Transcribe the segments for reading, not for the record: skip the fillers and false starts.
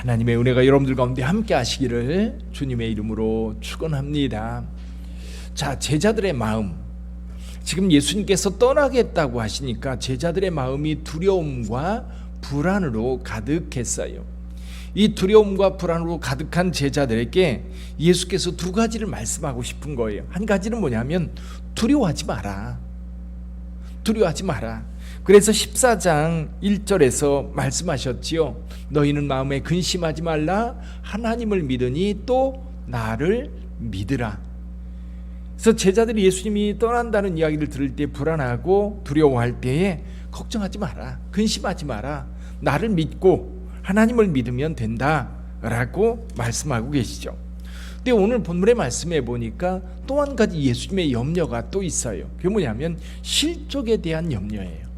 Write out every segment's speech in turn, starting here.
하나님의 은혜가 여러분들 가운데 함께 하시기를 주님의 이름으로 축원합니다. 자, 제자들의 마음, 지금 예수님께서 떠나겠다고 하시니까 제자들의 마음이 두려움과 불안으로 가득했어요. 이 두려움과 불안으로 가득한 제자들에게 예수께서 두 가지를 말씀하고 싶은 거예요. 한 가지는 뭐냐면 두려워하지 마라. 두려워하지 마라. 그래서 14장 1절에서 말씀하셨지요. 너희는 마음에 근심하지 말라. 하나님을 믿으니 또 나를 믿으라. 그래서 제자들이 예수님이 떠난다는 이야기를 들을 때 불안하고 두려워할 때에 걱정하지 마라. 근심하지 마라. 나를 믿고 하나님을 믿으면 된다라고 말씀하고 계시죠. 근데 오늘 본문의 말씀에 보니까 또 한 가지 예수님의 염려가 또 있어요. 그게 뭐냐면 실족에 대한 염려예요.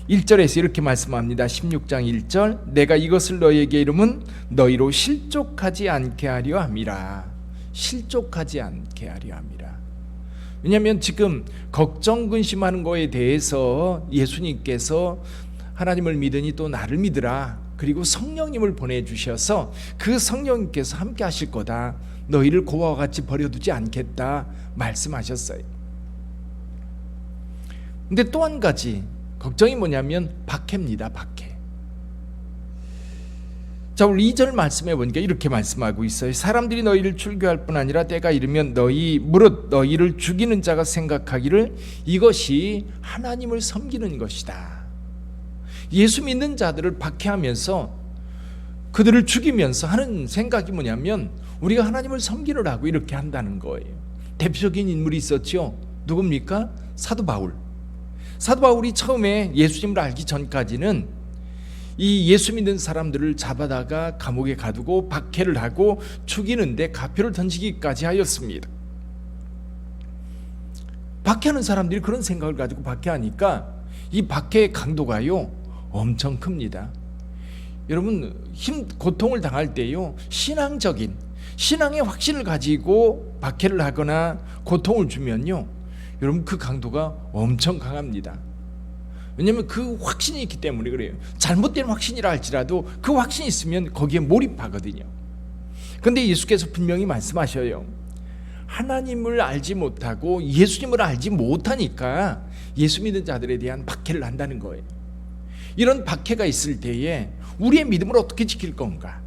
1절에서 이렇게 말씀합니다. 16장 1절, 내가 이것을 너희에게 이름은 너희로 실족하지 않게 하려 함이라. 실족하지 않게 하려 함이라. 왜냐하면 지금 걱정 근심하는 거에 대해서 예수님께서 하나님을 믿으니 또 나를 믿으라. 그리고 성령님을 보내주셔서 그 성령님께서 함께 하실 거다. 너희를 고아와 같이 버려두지 않겠다 말씀하셨어요. 근데 또 한 가지 걱정이 뭐냐면 박해입니다. 박해. 자, 오늘 2절 말씀해 보니까 이렇게 말씀하고 있어요. 사람들이 너희를 출교할 뿐 아니라 때가 이르면 무릇 너희를 죽이는 자가 생각하기를 이것이 하나님을 섬기는 것이다. 예수 믿는 자들을 박해하면서 그들을 죽이면서 하는 생각이 뭐냐면 우리가 하나님을 섬기느라고 이렇게 한다는 거예요. 대표적인 인물이 있었죠. 누굽니까? 사도 바울. 사도 바울이 처음에 예수님을 알기 전까지는 이 예수 믿는 사람들을 잡아다가 감옥에 가두고 박해를 하고 죽이는데 가표를 던지기까지 하였습니다. 박해하는 사람들이 그런 생각을 가지고 박해하니까 이 박해의 강도가요 엄청 큽니다. 여러분, 고통을 당할 때요 신앙의 확신을 가지고 박해를 하거나 고통을 주면요 여러분 그 강도가 엄청 강합니다. 왜냐하면 그 확신이 있기 때문에 그래요. 잘못된 확신이라 할지라도 그 확신이 있으면 거기에 몰입하거든요. 그런데 예수께서 분명히 말씀하셔요. 하나님을 알지 못하고 예수님을 알지 못하니까 예수 믿는 자들에 대한 박해를 한다는 거예요. 이런 박해가 있을 때에 우리의 믿음을 어떻게 지킬 건가?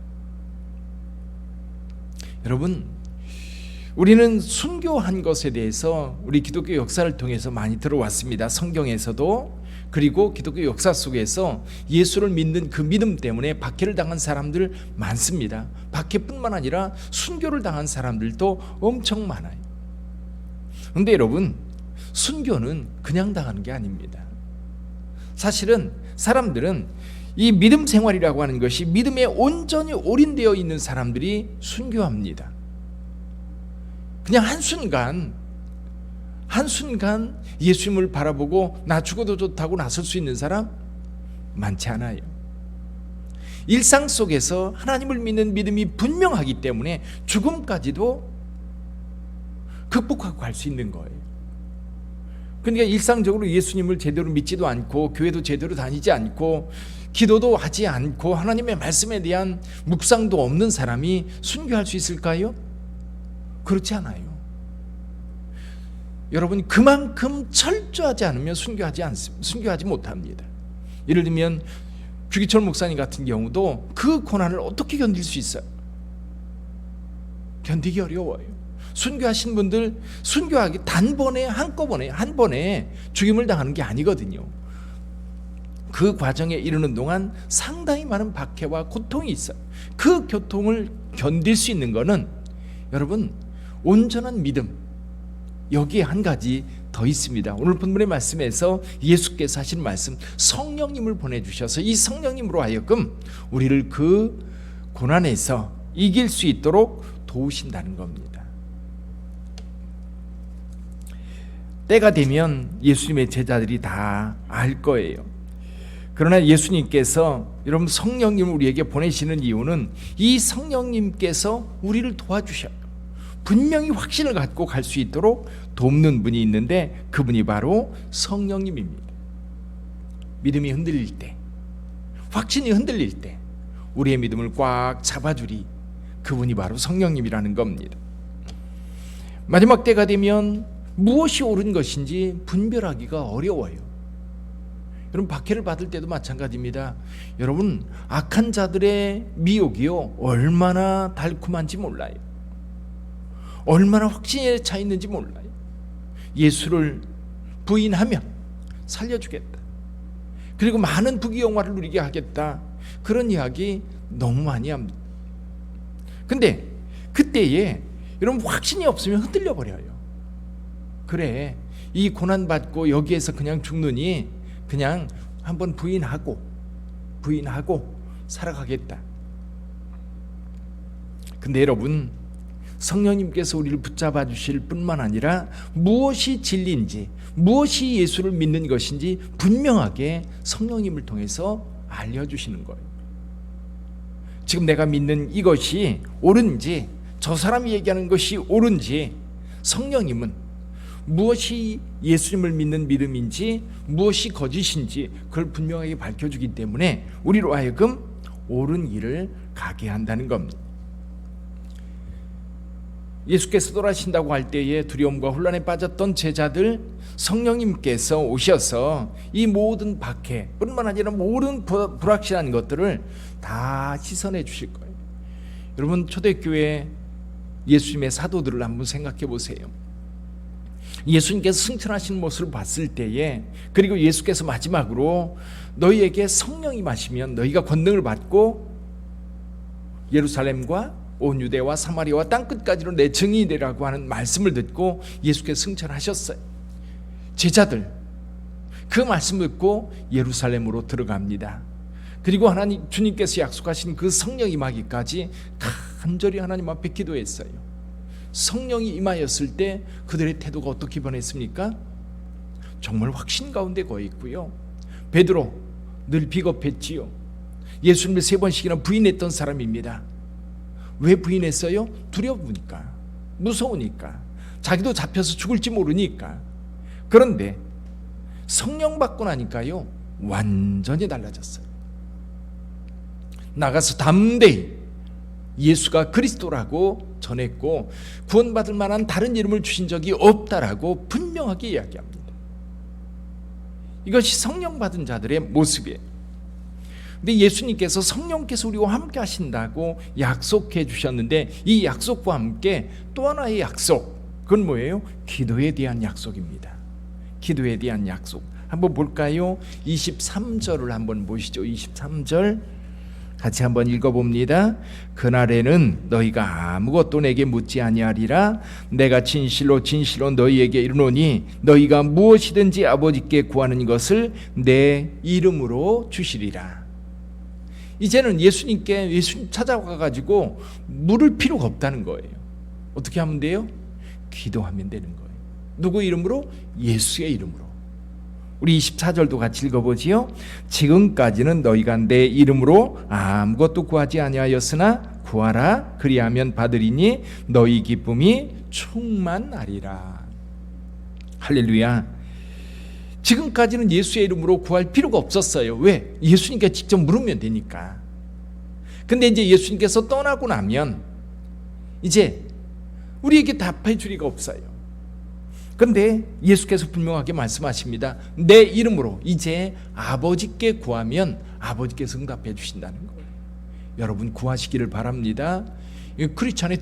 여러분, 우리는 순교한 것에 대해서 우리 기독교 역사를 통해서 많이 들어왔습니다. 성경에서도. 그리고 기독교 역사 속에서 예수를 믿는 그 믿음 때문에 박해를 당한 사람들 많습니다. 박해뿐만 아니라 순교를 당한 사람들도 엄청 많아요. 그런데 여러분, 순교는 그냥 당하는 게 아닙니다. 사실은 사람들은 이 믿음 생활이라고 하는 것이 믿음에 온전히 올인되어 있는 사람들이 순교합니다. 그냥 한순간 예수님을 바라보고 나 죽어도 좋다고 나설 수 있는 사람 많지 않아요. 일상 속에서 하나님을 믿는 믿음이 분명하기 때문에 죽음까지도 극복하고 갈 수 있는 거예요. 그러니까 일상적으로 예수님을 제대로 믿지도 않고 교회도 제대로 다니지 않고 기도도 하지 않고 하나님의 말씀에 대한 묵상도 없는 사람이 순교할 수 있을까요? 그렇지 않아요. 여러분, 그만큼 철저하지 않으면 순교하지 못합니다. 예를 들면 주기철 목사님 같은 경우도 그 고난을 어떻게 견딜 수 있어요? 견디기 어려워요. 순교하신 분들 순교하기 한꺼번에 한 번에 죽임을 당하는 게 아니거든요. 그 과정에 이르는 동안 상당히 많은 박해와 고통이 있어요. 그 고통을 견딜 수 있는 거는 여러분 온전한 믿음, 여기에 한 가지 더 있습니다. 오늘 본문의 말씀에서 예수께서 하신 말씀, 성령님을 보내주셔서 이 성령님으로 하여금 우리를 그 고난에서 이길 수 있도록 도우신다는 겁니다. 때가 되면 예수님의 제자들이 다 알 거예요. 그러나 예수님께서 여러분 성령님을 우리에게 보내시는 이유는 이 성령님께서 우리를 도와주셔요. 분명히 확신을 갖고 갈 수 있도록 돕는 분이 있는데 그분이 바로 성령님입니다. 믿음이 흔들릴 때, 확신이 흔들릴 때, 우리의 믿음을 꽉 잡아주리. 그분이 바로 성령님이라는 겁니다. 마지막 때가 되면 무엇이 옳은 것인지 분별하기가 어려워요. 여러분, 박해를 받을 때도 마찬가지입니다. 여러분, 악한 자들의 미혹이요, 얼마나 달콤한지 몰라요. 얼마나 확신에 차 있는지 몰라요. 예수를 부인하면 살려주겠다, 그리고 많은 부귀영화를 누리게 하겠다, 그런 이야기 너무 많이 합니다. 근데 그때에 여러분 확신이 없으면 흔들려 버려요. 그래, 이 고난받고 여기에서 그냥 죽느니 그냥 한번 부인하고 살아가겠다. 근데 여러분, 성령님께서 우리를 붙잡아 주실 뿐만 아니라 무엇이 진리인지, 무엇이 예수를 믿는 것인지 분명하게 성령님을 통해서 알려주시는 거예요. 지금 내가 믿는 이것이 옳은지, 저 사람이 얘기하는 것이 옳은지, 성령님은 무엇이 예수님을 믿는 믿음인지, 무엇이 거짓인지 그걸 분명하게 밝혀주기 때문에 우리로 하여금 옳은 길을 가게 한다는 겁니다. 예수께서 돌아가신다고 할 때에 두려움과 혼란에 빠졌던 제자들, 성령님께서 오셔서 이 모든 박해 뿐만 아니라 모든 불확실한 것들을 다 씻어내 주실 거예요. 여러분, 초대교회 예수님의 사도들을 한번 생각해 보세요. 예수님께서 승천하신 모습을 봤을 때에, 그리고 예수께서 마지막으로 너희에게 성령이 마시면 너희가 권능을 받고 예루살렘과 온 유대와 사마리아와 땅끝까지로 내 증인이 되라고 하는 말씀을 듣고 예수께서 승천하셨어요. 제자들 그 말씀 듣고 예루살렘으로 들어갑니다. 그리고 하나님, 주님께서 약속하신 그 성령 임하기까지 간절히 하나님 앞에 기도했어요. 성령이 임하였을 때 그들의 태도가 어떻게 변했습니까? 정말 확신 가운데 거해 있고요. 베드로 늘 비겁했지요. 예수님을 3번씩이나 부인했던 사람입니다. 왜 부인했어요? 두려우니까, 무서우니까, 자기도 잡혀서 죽을지 모르니까. 그런데 성령 받고 나니까요, 완전히 달라졌어요. 나가서 담대히 예수가 그리스도라고 전했고 구원받을 만한 다른 이름을 주신 적이 없다라고 분명하게 이야기합니다. 이것이 성령 받은 자들의 모습이에요. 근데 예수님께서 성령께서 우리와 함께 하신다고 약속해 주셨는데, 이 약속과 함께 또 하나의 약속, 그건 뭐예요? 기도에 대한 약속입니다. 기도에 대한 약속 한번 볼까요? 23절을 한번 보시죠. 23절 같이 한번 읽어봅니다. 그날에는 너희가 아무것도 내게 묻지 아니하리라. 내가 진실로 진실로 너희에게 이르노니 너희가 무엇이든지 아버지께 구하는 것을 내 이름으로 주시리라. 이제는 예수님 찾아가가지고 물을 필요가 없다는 거예요. 어떻게 하면 돼요? 기도하면 되는 거예요. 누구 이름으로? 예수의 이름으로. 우리 24절도 같이 읽어보지요. 지금까지는 너희가 내 이름으로 아무것도 구하지 아니하였으나 구하라, 그리하면 받으리니 너희 기쁨이 충만하리라. 할렐루야. 지금까지는 예수의 이름으로 구할 필요가 없었어요. 왜? 예수님께 직접 물으면 되니까. 근데 이제 예수님께서 떠나고 나면 이제 우리에게 답해 줄 리가 없어요. 근데 예수께서 분명하게 말씀하십니다. 내 이름으로 이제 아버지께 구하면 아버지께서 응답해 주신다는 거예요. 여러분, 구하시기를 바랍니다. 크리스찬의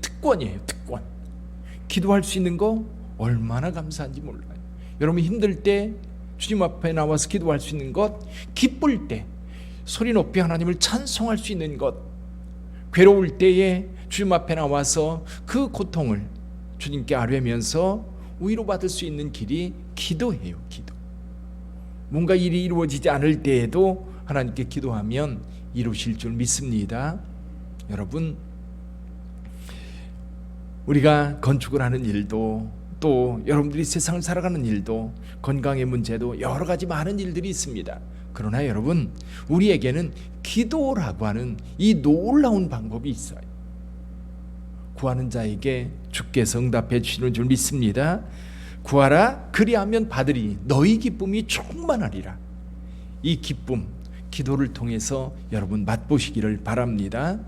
특권이에요. 특권. 기도할 수 있는 거 얼마나 감사한지 몰라요. 여러분, 힘들 때 주님 앞에 나와서 기도할 수 있는 것, 기쁠 때 소리 높이 하나님을 찬송할 수 있는 것, 괴로울 때에 주님 앞에 나와서 그 고통을 주님께 아뢰면서 위로받을 수 있는 길이 기도예요. 기도. 뭔가 일이 이루어지지 않을 때에도 하나님께 기도하면 이루실 줄 믿습니다. 여러분, 우리가 건축을 하는 일도, 또 여러분들이 세상을 살아가는 일도, 건강의 문제도 여러 가지 많은 일들이 있습니다. 그러나 여러분, 우리에게는 기도라고 하는 이 놀라운 방법이 있어요. 구하는 자에게 주께서 응답해 주시는 줄 믿습니다. 구하라, 그리하면 받으리니 너희 기쁨이 충만하리라. 이 기쁨, 기도를 통해서 여러분 맛보시기를 바랍니다.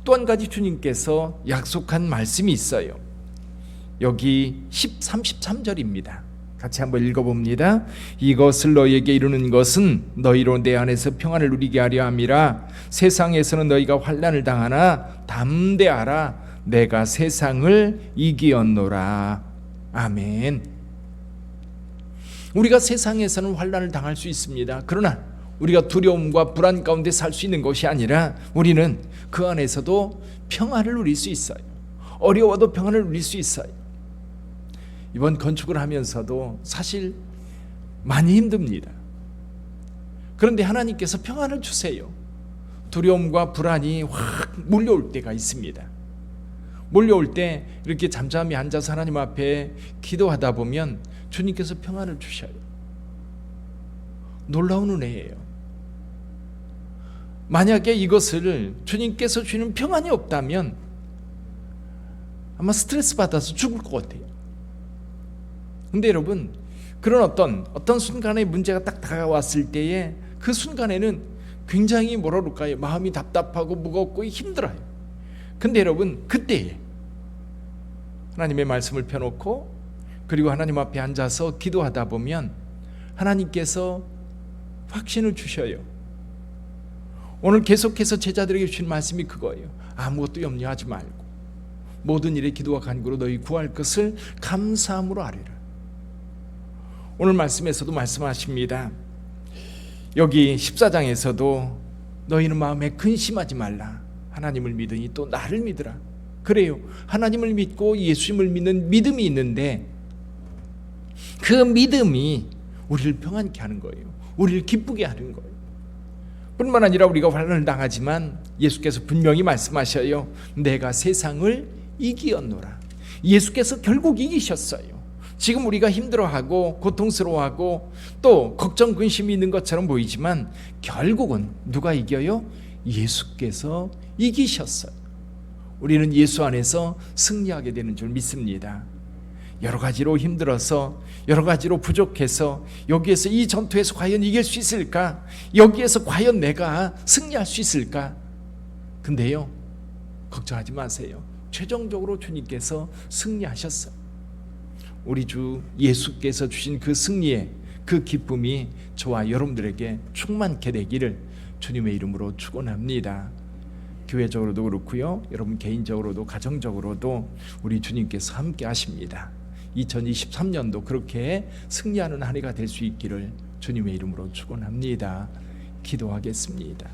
또 한 가지 주님께서 약속한 말씀이 있어요. 여기 33절입니다. 같이 한번 읽어봅니다. 이것을 너희에게 이루는 것은 너희로 내 안에서 평안을 누리게 하려 함이라. 세상에서는 너희가 환난을 당하나 담대하라. 내가 세상을 이기었노라. 아멘. 우리가 세상에서는 환난을 당할 수 있습니다. 그러나 우리가 두려움과 불안 가운데 살 수 있는 것이 아니라 우리는 그 안에서도 평안을 누릴 수 있어요. 어려워도 평안을 누릴 수 있어요. 이번 건축을 하면서도 사실 많이 힘듭니다. 그런데 하나님께서 평안을 주세요. 두려움과 불안이 확 몰려올 때가 있습니다. 몰려올 때 이렇게 잠잠히 앉아서 하나님 앞에 기도하다 보면 주님께서 평안을 주셔요. 놀라운 은혜예요. 만약에 이것을 주님께서 주시는 평안이 없다면 아마 스트레스 받아서 죽을 것 같아요. 근데 여러분, 그런 어떤 순간에 문제가 딱 다가왔을 때에 그 순간에는 굉장히 뭐라 그럴까요? 마음이 답답하고 무겁고 힘들어요. 근데 여러분, 그때에 하나님의 말씀을 펴놓고 그리고 하나님 앞에 앉아서 기도하다 보면 하나님께서 확신을 주셔요. 오늘 계속해서 제자들에게 주신 말씀이 그거예요. 아무것도 염려하지 말고 모든 일에 기도와 간구로 너희 구할 것을 감사함으로 아뢰라. 오늘 말씀에서도 말씀하십니다. 여기 14장에서도 너희는 마음에 근심하지 말라. 하나님을 믿으니 또 나를 믿으라. 그래요. 하나님을 믿고 예수님을 믿는 믿음이 있는데 그 믿음이 우리를 평안케 하는 거예요. 우리를 기쁘게 하는 거예요. 뿐만 아니라 우리가 환난을 당하지만 예수께서 분명히 말씀하셔요. 내가 세상을 이기었노라. 예수께서 결국 이기셨어요. 지금 우리가 힘들어하고 고통스러워하고 또 걱정 근심이 있는 것처럼 보이지만 결국은 누가 이겨요? 예수께서 이기셨어요. 우리는 예수 안에서 승리하게 되는 줄 믿습니다. 여러 가지로 힘들어서 여러 가지로 부족해서 여기에서 이 전투에서 과연 이길 수 있을까? 여기에서 과연 내가 승리할 수 있을까? 근데요, 걱정하지 마세요. 최종적으로 주님께서 승리하셨어요. 우리 주 예수께서 주신 그 승리의 그 기쁨이 저와 여러분들에게 충만케 되기를 주님의 이름으로 축원합니다. 교회적으로도 그렇고요, 여러분 개인적으로도 가정적으로도 우리 주님께서 함께 하십니다. 2023년도 그렇게 승리하는 한 해가 될 수 있기를 주님의 이름으로 축원합니다. 기도하겠습니다.